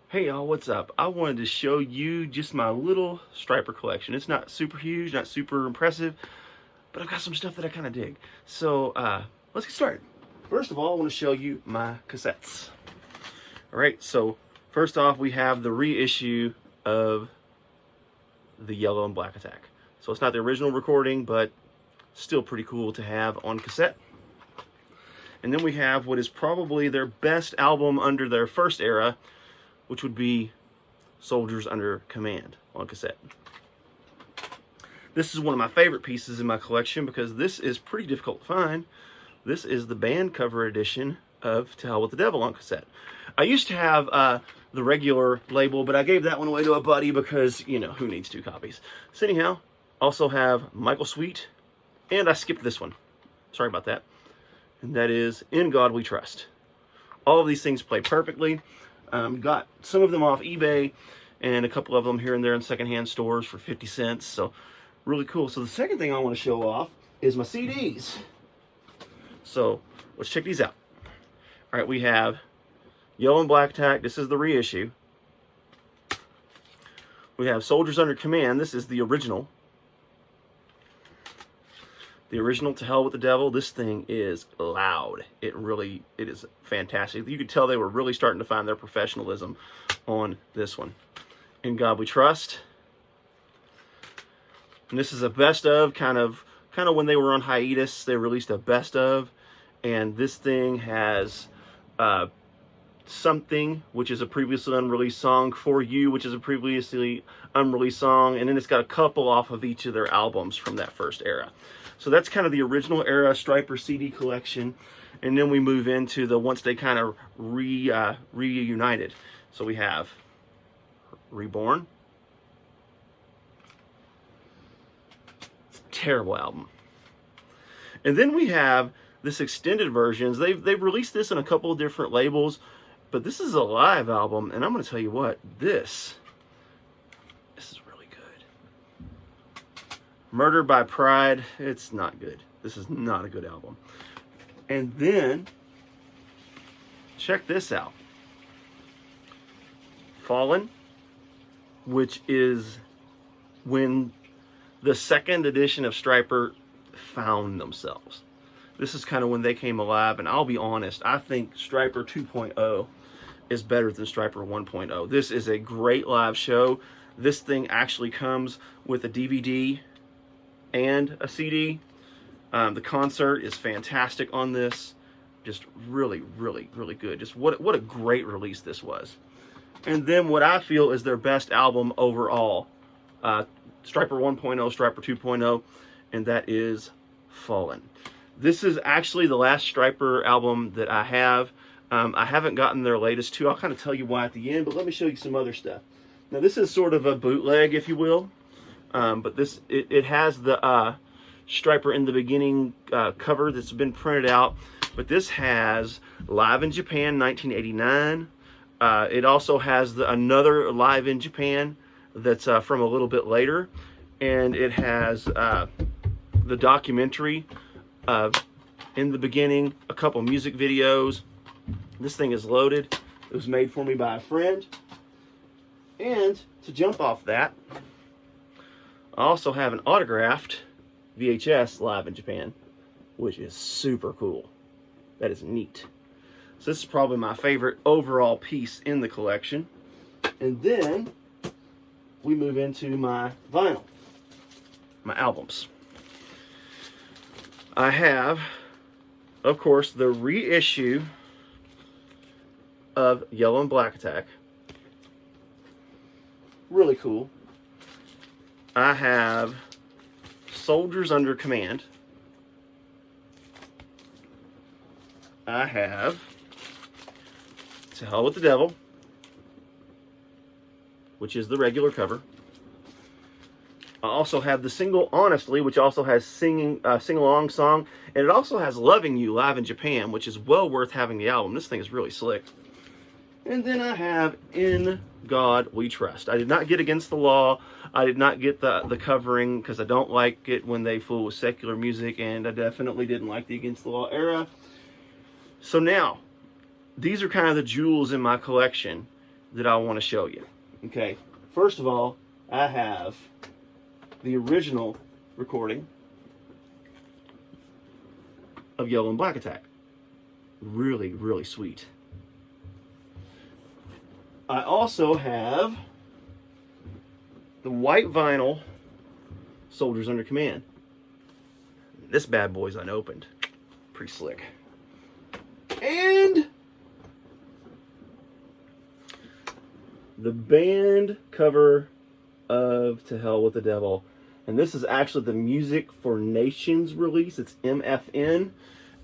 Hey y'all, what's up? I wanted to show you just my little Stryper collection. It's not super huge, not super impressive, but I've got some stuff that I kind of dig. So let's get started. First of all, I want to show you my cassettes. All right, so first off, we have the reissue of the Yellow and Black Attack. So it's not the original recording, but still pretty cool to have on cassette. And then we have what is probably their best album under their first era, which would be Soldiers Under Command on cassette. This is one of my favorite pieces in my collection because this is pretty difficult to find. This is the band cover edition of To Hell with the Devil on cassette. I used to have the regular label, but I gave that one away to a buddy because, you know, who needs two copies? So anyhow, also have Michael Sweet, and I skipped this one. Sorry about that. And that is In God We Trust. All of these things play perfectly. Got some of them off eBay and a couple of them here and there in secondhand stores for 50 cents. So really cool. So the second thing I want to show off is my CDs. So let's check these out. All right, we have Yellow and Black Attack. This is the reissue. We have Soldiers Under Command. This is the original. The original To Hell with the Devil. This thing is loud. It is fantastic. You could tell they were really starting to find their professionalism on this one. In God We Trust. And this is a best of, kind of when they were on hiatus, they released a best of. And this thing has Something, which is a previously unreleased song, For You, which is a previously unreleased song, and then it's got a couple off of each of their albums from that first era. So that's kind of the original era Stryper CD collection, and then we move into the once they kind of reunited. So we have Reborn. It's a terrible album. And then we have this extended versions. They've released this in a couple of different labels, but this is a live album, and I'm going to tell you what, this is really good. Murder by Pride, it's not good. This is not a good album. And then, check this out. Fallen, which is when the second edition of Stryper found themselves. This is kind of when they came alive, and I'll be honest, I think Stryper 2.0 is better than Stryper 1.0. This is a great live show. This thing actually comes with a DVD and a CD. The concert is fantastic on this. Just really, really, really good. Just what a great release this was. And then what I feel is their best album overall. Stryper 1.0, Stryper 2.0, and that is Fallen. This is actually the last Stryper album that I have. I haven't gotten their latest two. I'll kind of tell you why at the end, but let me show you some other stuff. Now this is sort of a bootleg, if you will, but it has the Stryper in the Beginning cover that's been printed out, but this has Live in Japan 1989. It also has another Live in Japan that's from a little bit later, and it has the documentary In the Beginning, a couple music videos. This thing is loaded. It was made for me by a friend. And to jump off that, I also have an autographed VHS Live in Japan, which is super cool. That is neat. So this is probably my favorite overall piece in the collection. And then we move into my vinyl, my albums. I have, of course, the reissue of Yellow and Black Attack. Really cool. I have Soldiers Under Command. I have To Hell with the Devil, which is the regular cover. I also have the single Honestly, which also has sing-along song, and it also has Loving You Live in Japan, which is well worth having the album. This thing is really slick. And then I have In God We Trust. I did not get Against the Law. I did not get the covering because I don't like it when they fool with secular music, and I definitely didn't like the Against the Law era. So now, these are kind of the jewels in my collection. that I want to show you. Okay, first of all, I have the original recording of Yellow and Black Attack. Really, really sweet. I also have the white vinyl Soldiers Under Command. This bad boy's unopened. Pretty slick. And the band cover of To Hell with the Devil. And this is actually the Music for Nations release. It's MFN.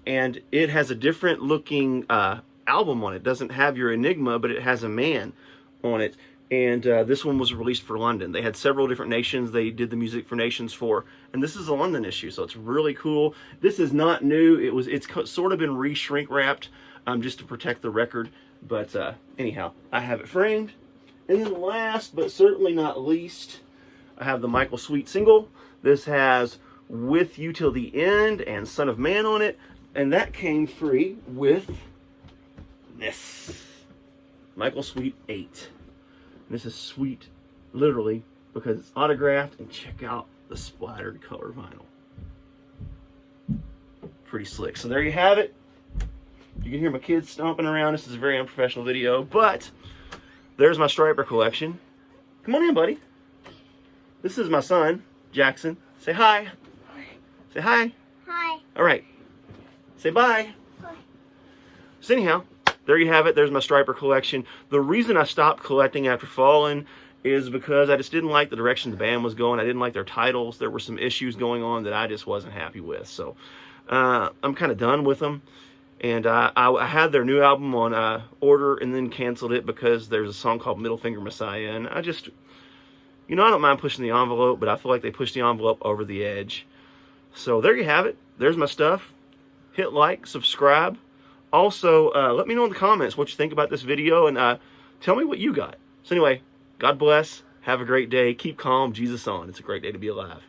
And it has a different looking album on it. It doesn't have your Enigma, but it has a man on it. And this one was released for London. They had several different nations they did the Music for Nations for. And this is a London issue, so it's really cool. This is not new. It's sort of been re-shrink wrapped just to protect the record. But anyhow, I have it framed. And then last, but certainly not least, I have the Michael Sweet single. This has With You Till the End and Son of Man on it. And that came free with this. Michael Sweet 8. And this is sweet, literally, because it's autographed. And check out the splattered color vinyl. Pretty slick. So there you have it. You can hear my kids stomping around. This is a very unprofessional video, but there's my Stryper collection. Come on in, buddy. This is my son, Jackson. Say hi. Hi. Say hi. Hi. All right. Say bye. Bye. So anyhow, there you have it. There's my Stryper collection. The reason I stopped collecting after Fallen is because I just didn't like the direction the band was going. I didn't like their titles. There were some issues going on that I just wasn't happy with. So I'm kind of done with them. And I had their new album on order and then canceled it because there's a song called Middle Finger Messiah. And I just, I don't mind pushing the envelope, but I feel like they pushed the envelope over the edge. So there you have it. There's my stuff. Hit like, subscribe. Also, let me know in the comments what you think about this video and tell me what you got. So anyway, God bless. Have a great day. Keep calm. Jesus on. It's a great day to be alive.